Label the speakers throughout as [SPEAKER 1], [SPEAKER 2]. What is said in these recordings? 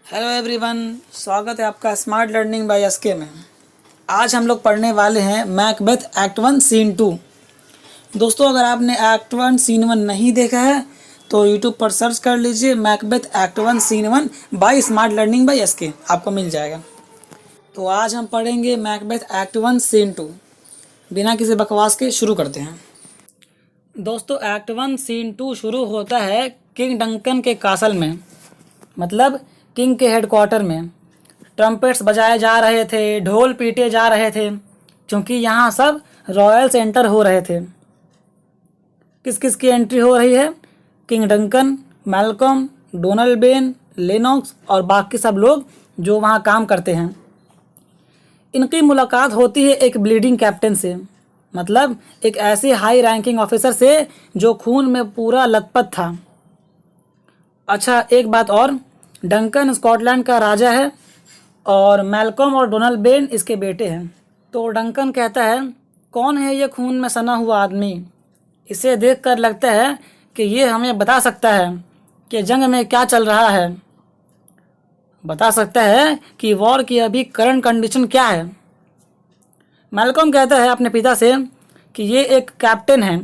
[SPEAKER 1] Hello everyone, स्वागत है आपका स्मार्ट लर्निंग बाय एसके में। आज हम लोग पढ़ने वाले हैं मैकबेथ एक्ट 1 सीन 2। दोस्तों, अगर आपने एक्ट 1 सीन 1 नहीं देखा है तो यूट्यूब पर सर्च कर लीजिए Macbeth act 1 scene 1 by smart learning by SK, आपको मिल जाएगा। तो आज हम पढ़ेंगे मैकबेथ एक्ट 1 सीन 2। बिना किसी बकवास के शुरू करते हैं। दोस्तों, एक्ट 1 सीन 2 शुरू होता है किंग डंकन के कासल में, मतलब किंग के हेडक्वार्टर में। ट्रम्पेट्स बजाए जा रहे थे, ढोल पीटे जा रहे थे, क्योंकि यहाँ सब रॉयल्स एंटर हो रहे थे। किस किस की एंट्री हो रही है? King Duncan, Malcolm, Donald Ben, Lennox और बाकी सब लोग जो वहाँ काम करते हैं। इनकी मुलाकात होती है एक ब्लीडिंग कैप्टन से, मतलब एक ऐसे हाई रैंकिंग ऑफिसर से जो खून में पूरा लथपथ था। अच्छा, एक बात और, डंकन स्कॉटलैंड का राजा है और मैल्कम और डोनाल्ड बेन इसके बेटे हैं। तो डंकन कहता है, कौन है ये खून में सना हुआ आदमी? इसे देखकर लगता है कि ये हमें बता सकता है कि जंग में क्या चल रहा है, बता सकता है कि वॉर की अभी करंट कंडीशन क्या है। मैल्कम कहता है अपने पिता से कि ये एक कैप्टन है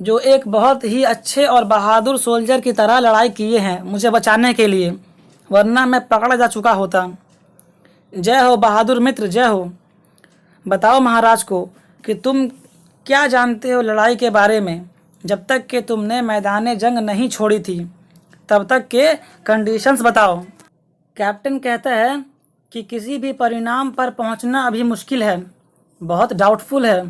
[SPEAKER 1] जो एक बहुत ही अच्छे और बहादुर सोल्जर की तरह लड़ाई किए हैं मुझे बचाने के लिए, वरना मैं पकड़ा जा चुका होता। जय हो बहादुर मित्र, जय हो। बताओ महाराज को कि तुम क्या जानते हो लड़ाई के बारे में। जब तक कि तुमने मैदान जंग नहीं छोड़ी थी तब तक के कंडीशंस बताओ। कैप्टन कहता है कि किसी भी परिणाम पर पहुंचना अभी मुश्किल है, बहुत डाउटफुल है।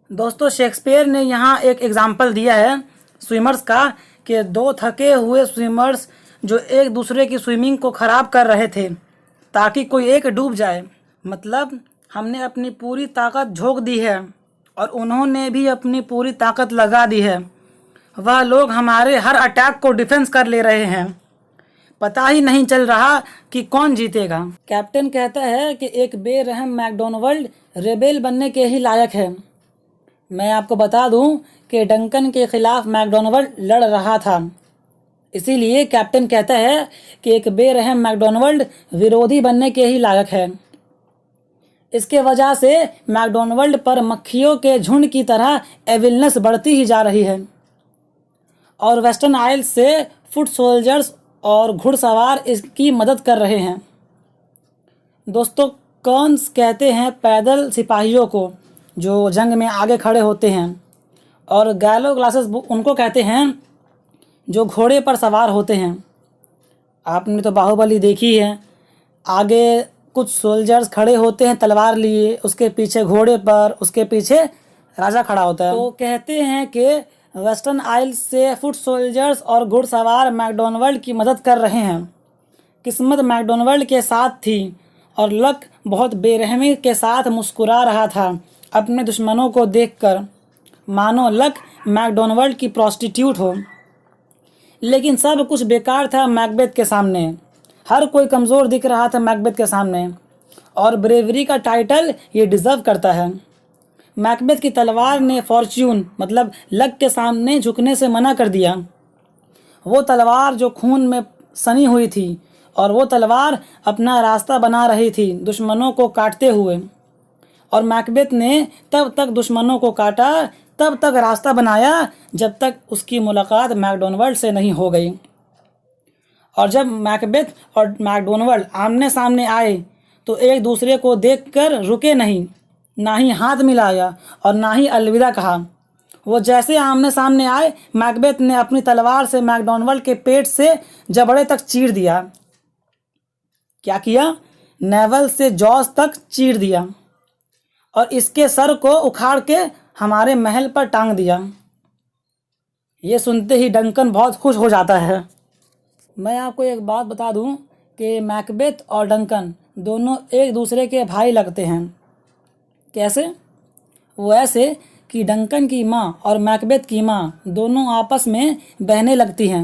[SPEAKER 1] दोस्तों, शेक्सपियर ने यहाँ एक एग्जाम्पल दिया है स्विमर्स का, कि दो थके हुए स्विमर्स जो एक दूसरे की स्विमिंग को ख़राब कर रहे थे ताकि कोई एक डूब जाए। मतलब हमने अपनी पूरी ताकत झोंक दी है और उन्होंने भी अपनी पूरी ताकत लगा दी है। वह लोग हमारे हर अटैक को डिफेंस कर ले रहे हैं, पता ही नहीं चल रहा कि कौन जीतेगा। कैप्टन कहता है कि एक बेरहम मैकडोनाल्ड रेबेल बनने के ही लायक है। मैं आपको बता दूं कि डंकन के खिलाफ मैकडोनाल्ड लड़ रहा था, इसीलिए कैप्टन कहता है कि एक बेरहम मैकडोनाल्ड विरोधी बनने के ही लायक है। इसके वजह से मैकडोनाल्ड पर मक्खियों के झुंड की तरह एविलनेस बढ़ती ही जा रही है और वेस्टर्न आइल्स से फुट सोल्जर्स और घुड़सवार इसकी मदद कर रहे हैं। दोस्तों, कर्न्स कहते हैं पैदल सिपाहियों को जो जंग में आगे खड़े होते हैं, और गैलो ग्लासेस उनको कहते हैं जो घोड़े पर सवार होते हैं। आपने तो बाहुबली देखी है, आगे कुछ सोल्जर्स खड़े होते हैं तलवार लिए, उसके पीछे घोड़े पर, उसके पीछे राजा खड़ा होता है। तो कहते हैं कि वेस्टर्न आइल्स से फुट सोल्जर्स और घुड़सवार मैकडोनाल्ड की मदद कर रहे हैं। किस्मत मैकडोनाल्ड के साथ थी और लक बहुत बेरहमी के साथ मुस्कुरा रहा था अपने दुश्मनों को देखकर, मानो लक मैकडोनाल्ड की प्रॉस्टिट्यूट हो। लेकिन सब कुछ बेकार था मैकबेथ के सामने। हर कोई कमज़ोर दिख रहा था मैकबेथ के सामने, और ब्रेवरी का टाइटल ये डिज़र्व करता है। मैकबेथ की तलवार ने फॉर्च्यून मतलब लक के सामने झुकने से मना कर दिया। वो तलवार जो खून में सनी हुई थी, और वो तलवार अपना रास्ता बना रही थी दुश्मनों को काटते हुए, और मैकबेथ ने तब तक दुश्मनों को काटा, तब तक रास्ता बनाया जब तक उसकी मुलाकात मैकडोनाल्ड से नहीं हो गई। और जब मैकबेथ और मैकडोनाल्ड आमने सामने आए तो एक दूसरे को देखकर रुके नहीं, ना ही हाथ मिलाया और ना ही अलविदा कहा। वो जैसे आमने सामने आए, मैकबेथ ने अपनी तलवार से मैकडोनाल्ड के पेट से जबड़े तक चीर दिया। क्या किया? नेवल से जॉस तक चीर दिया और इसके सर को उखाड़ के हमारे महल पर टांग दिया। ये सुनते ही डंकन बहुत खुश हो जाता है। मैं आपको एक बात बता दूं कि मैकबेथ और डंकन दोनों एक दूसरे के भाई लगते हैं। कैसे? वो ऐसे कि डंकन की माँ और मैकबेथ की माँ दोनों आपस में बहनें लगती हैं।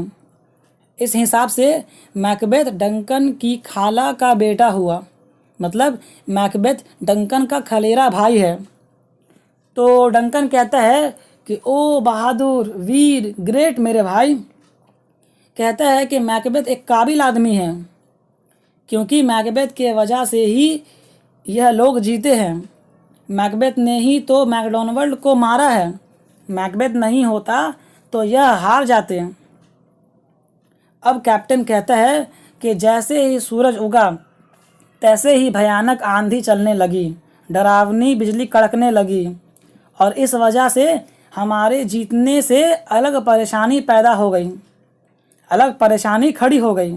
[SPEAKER 1] इस हिसाब से मैकबेथ डंकन की खाला का बेटा हुआ, मतलब मैकबेथ डंकन का खलेरा भाई है। तो डंकन कहता है कि ओ बहादुर, वीर, ग्रेट मेरे भाई। कहता है कि मैकबेथ एक काबिल आदमी है क्योंकि मैकबेथ के वजह से ही यह लोग जीते हैं। मैकबेथ ने ही तो मैकडोनाल्ड को मारा है। मैकबेथ नहीं होता तो यह हार जाते हैं। अब कैप्टन कहता है कि जैसे ही सूरज उगा तैसे ही भयानक आंधी चलने लगी, डरावनी बिजली कड़कने लगी और इस वजह से हमारे जीतने से अलग परेशानी पैदा हो गई, अलग परेशानी खड़ी हो गई।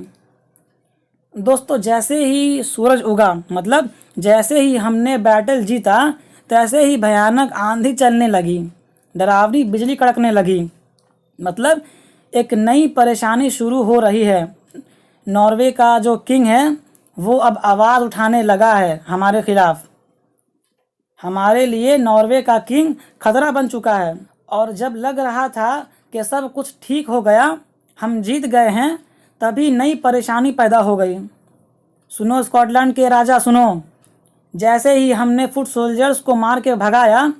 [SPEAKER 1] दोस्तों, जैसे ही सूरज उगा मतलब जैसे ही हमने बैटल जीता तैसे ही भयानक आंधी चलने लगी, डरावनी बिजली कड़कने लगी, मतलब एक नई परेशानी शुरू हो रही है। नॉर्वे का जो किंग है वो अब आवाज़ उठाने लगा है हमारे खिलाफ। हमारे लिए नॉर्वे का किंग खतरा बन चुका है। और जब लग रहा था कि सब कुछ ठीक हो गया, हम जीत गए हैं, तभी नई परेशानी पैदा हो गई। सुनो स्कॉटलैंड के राजा, सुनो। जैसे ही हमने फुट सोल्जर्स को मार के भगाया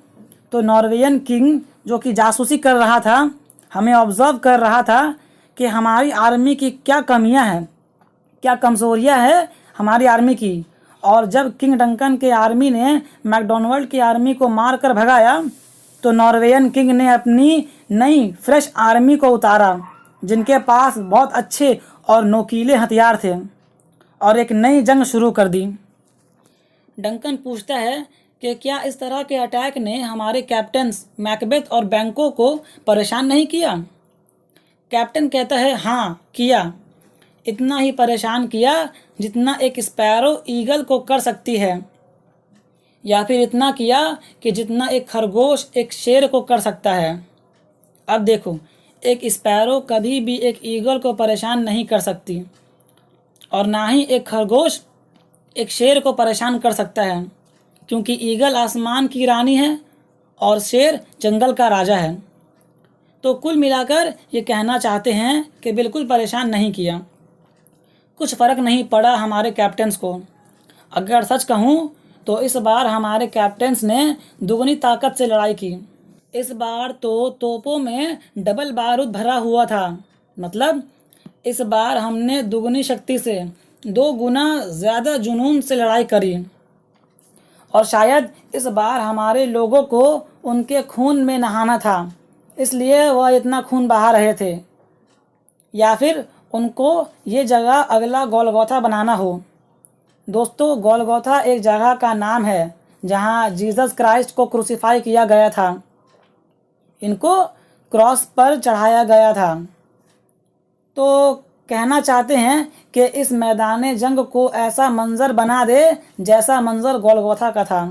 [SPEAKER 1] तो नॉर्वेयन किंग, जो कि जासूसी कर रहा था, हमें ऑब्जर्व कर रहा था कि हमारी आर्मी की क्या कमियां हैं, क्या कमज़ोरियां हैं हमारी आर्मी की। और जब किंग डंकन के आर्मी ने मैकडोनाल्ड की आर्मी को मार कर भगाया तो नॉर्वेयन किंग ने अपनी नई फ्रेश आर्मी को उतारा, जिनके पास बहुत अच्छे और नोकीले हथियार थे, और एक नई जंग शुरू कर दी। डंकन पूछता है कि क्या इस तरह के अटैक ने हमारे कैप्टन्स मैकबेथ और बैंको को परेशान नहीं किया? कैप्टन कहता है, हाँ किया। इतना ही परेशान किया जितना एक स्पैरो ईगल को कर सकती है, या फिर इतना किया कि जितना एक खरगोश एक शेर को कर सकता है। अब देखो, एक स्पैरो कभी भी एक ईगल को परेशान नहीं कर सकती और ना ही एक खरगोश एक शेर को परेशान कर सकता है, क्योंकि ईगल आसमान की रानी है और शेर जंगल का राजा है। तो कुल मिलाकर ये कहना चाहते हैं कि बिल्कुल परेशान नहीं किया, कुछ फ़र्क नहीं पड़ा हमारे कैप्टन्स को। अगर सच कहूँ तो इस बार हमारे कैप्टन्स ने दुगनी ताकत से लड़ाई की। इस बार तो तोपों में डबल बारूद भरा हुआ था, मतलब इस बार हमने दुगनी शक्ति से 2 गुना ज़्यादा जुनून से लड़ाई करी। और शायद इस बार हमारे लोगों को उनके खून में नहाना था, इसलिए वह इतना खून बहा रहे थे, या फिर उनको ये जगह अगला गोलगोथा बनाना हो। दोस्तों, गोलगोथा एक जगह का नाम है जहाँ जीसस क्राइस्ट को क्रूसीफाई किया गया था, इनको क्रॉस पर चढ़ाया गया था। तो कहना चाहते हैं कि इस मैदान जंग को ऐसा मंजर बना दे जैसा मंजर गोलगोथा का था।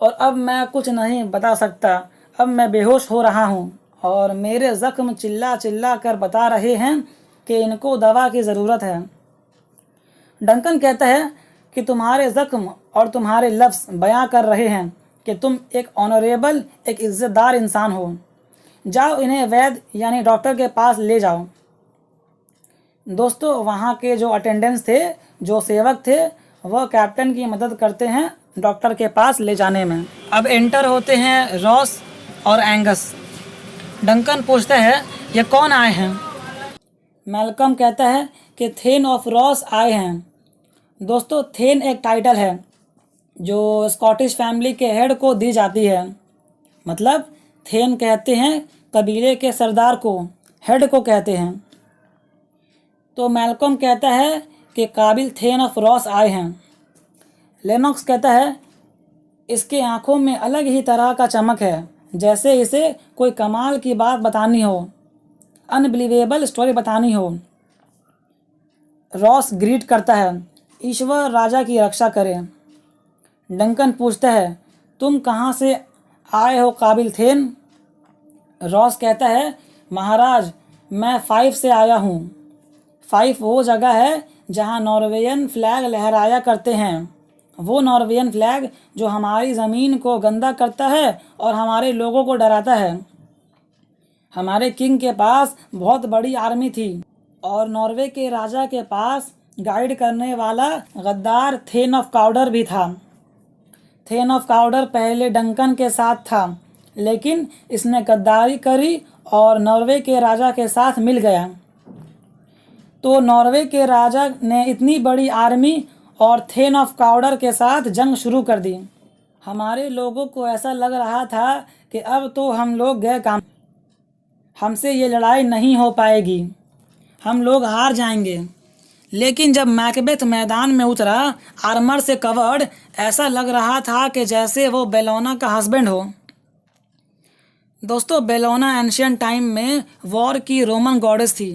[SPEAKER 1] और अब मैं कुछ नहीं बता सकता, अब मैं बेहोश हो रहा हूँ और मेरे ज़ख्म चिल्ला चिल्ला कर बता रहे हैं कि इनको दवा की ज़रूरत है। डंकन कहता है कि तुम्हारे ज़ख्म और तुम्हारे लफ्ज़ बयां कर रहे हैं कि तुम एक ऑनरेबल, एक इज़्ज़तदार इंसान हो। जाओ, इन्हें वैद्य यानी डॉक्टर के पास ले जाओ। दोस्तों, वहाँ के जो अटेंडेंट्स थे, जो सेवक थे, वह कैप्टन की मदद करते हैं डॉक्टर के पास ले जाने में। अब एंटर होते हैं रॉस और एंगस। डंकन पूछता है, ये कौन आए हैं? मैल्कम कहता है कि थेन ऑफ रॉस आए हैं। दोस्तों, थेन एक टाइटल है जो स्कॉटिश फैमिली के हेड को दी जाती है, मतलब थेन कहते हैं कबीले के सरदार को, हेड को कहते हैं। तो मैल्कम कहता है कि काबिल थेन ऑफ रॉस आए हैं। लेनॉक्स कहता है इसके आंखों में अलग ही तरह का चमक है, जैसे इसे कोई कमाल की बात बतानी हो, अनबिलीवेबल स्टोरी बतानी हो। रॉस ग्रीट करता है, ईश्वर राजा की रक्षा करे। डंकन पूछता है, तुम कहाँ से आए हो काबिल थेन? रॉस कहता है, महाराज, मैं 5 से आया हूँ। 5 वो जगह है जहाँ नॉर्वेयन फ्लैग लहराया करते हैं, वो नॉर्वेयन फ्लैग जो हमारी ज़मीन को गंदा करता है और हमारे लोगों को डराता है। हमारे किंग के पास बहुत बड़ी आर्मी थी और नॉर्वे के राजा के पास गाइड करने वाला गद्दार थेन ऑफ काउडर भी था। थेन ऑफ काउडर पहले डंकन के साथ था, लेकिन इसने गद्दारी करी और नॉर्वे के राजा के साथ मिल गया। तो नॉर्वे के राजा ने इतनी बड़ी आर्मी और थेन ऑफ काउडर के साथ जंग शुरू कर दी। हमारे लोगों को ऐसा लग रहा था कि अब तो हम लोग गए काम, हमसे ये लड़ाई नहीं हो पाएगी, हम लोग हार जाएंगे। लेकिन जब मैकबेथ मैदान में उतरा, आर्मर से कवर्ड, ऐसा लग रहा था कि जैसे वो बेलोना का हस्बैंड हो। दोस्तों, बेलोना एंशियंट टाइम में वॉर की रोमन गॉडेस थी।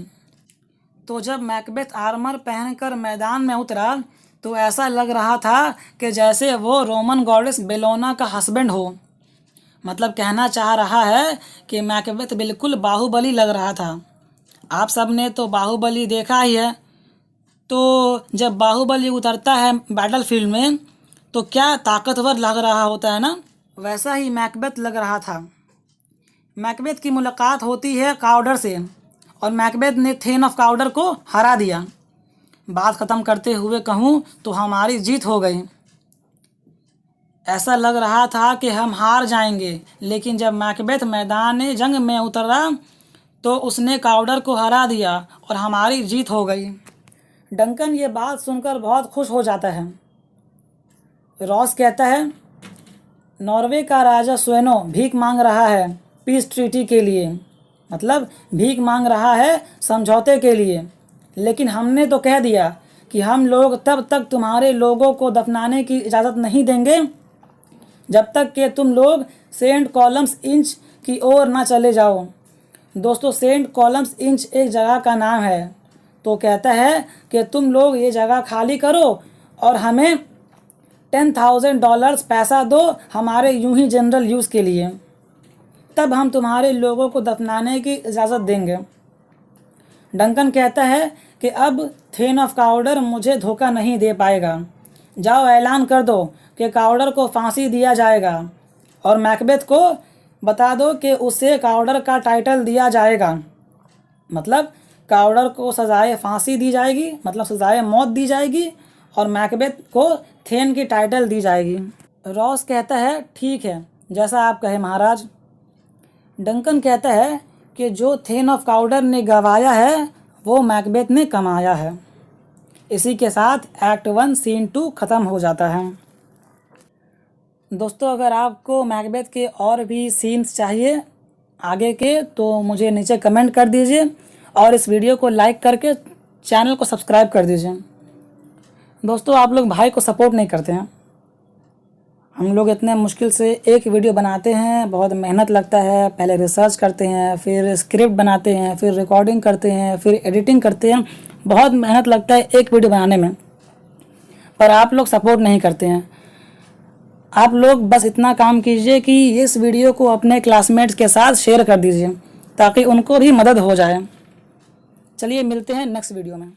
[SPEAKER 1] तो जब मैकबेथ आर्मर पहनकर मैदान में उतरा तो ऐसा लग रहा था कि जैसे वो रोमन गॉडेस बेलोना का हस्बैंड हो। मतलब कहना चाह रहा है कि मैकबेथ बिल्कुल बाहुबली लग रहा था। आप सब ने तो बाहुबली देखा ही है। तो जब बाहुबली उतरता है बैटलफील्ड में तो क्या ताकतवर लग रहा होता है ना, वैसा ही मैकबेथ लग रहा था। मैकबेथ की मुलाकात होती है काउडर से और मैकबेथ ने थेन ऑफ काउडर को हरा दिया। बात ख़त्म करते हुए कहूँ तो हमारी जीत हो गई। ऐसा लग रहा था कि हम हार जाएंगे, लेकिन जब मैकबेथ मैदान जंग में उतरा तो उसने काउडर को हरा दिया और हमारी जीत हो गई। डंकन ये बात सुनकर बहुत खुश हो जाता है। रॉस कहता है, नॉर्वे का राजा स्वेनो भीख मांग रहा है पीस ट्रीटी के लिए, मतलब भीख मांग रहा है समझौते के लिए। लेकिन हमने तो कह दिया कि हम लोग तब तक तुम्हारे लोगों को दफनाने की इजाज़त नहीं देंगे जब तक कि तुम लोग सेंट कॉलम्स इंच की ओर ना चले जाओ। दोस्तों, सेंट कॉलम्स इंच एक जगह का नाम है। तो कहता है कि तुम लोग ये जगह खाली करो और हमें $10,000 पैसा दो हमारे यूं ही जनरल यूज़ के लिए, तब हम तुम्हारे लोगों को दफनाने की इजाज़त देंगे। डंकन कहता है कि अब थेन ऑफ काउडर मुझे धोखा नहीं दे पाएगा। जाओ ऐलान कर दो कि काउडर को फांसी दिया जाएगा और मैकबेथ को बता दो कि उसे काउडर का टाइटल दिया जाएगा। मतलब काउडर को सजाए फांसी दी जाएगी, मतलब सजाए मौत दी जाएगी, और मैकबेथ को थेन की टाइटल दी जाएगी। रॉस कहता है, ठीक है, जैसा आप कहे महाराज। डंकन कहता है कि जो थेन ऑफ काउडर ने गंवाया है वो मैकबेथ ने कमाया है। इसी के साथ एक्ट 1 सीन 2 ख़त्म हो जाता है। दोस्तों, अगर आपको मैकबेथ के और भी सीन्स चाहिए आगे के तो मुझे नीचे कमेंट कर दीजिए और इस वीडियो को लाइक करके चैनल को सब्सक्राइब कर दीजिए। दोस्तों, आप लोग भाई को सपोर्ट नहीं करते हैं। हम लोग इतने मुश्किल से एक वीडियो बनाते हैं, बहुत मेहनत लगता है, पहले रिसर्च करते हैं, फिर स्क्रिप्ट बनाते हैं, फिर रिकॉर्डिंग करते हैं, फिर एडिटिंग करते हैं, बहुत मेहनत लगता है एक वीडियो बनाने में, पर आप लोग सपोर्ट नहीं करते हैं। आप लोग बस इतना काम कीजिए कि इस वीडियो को अपने क्लासमेट्स के साथ शेयर कर दीजिए ताकि उनको भी मदद हो जाए। चलिए मिलते हैं नेक्स्ट वीडियो में।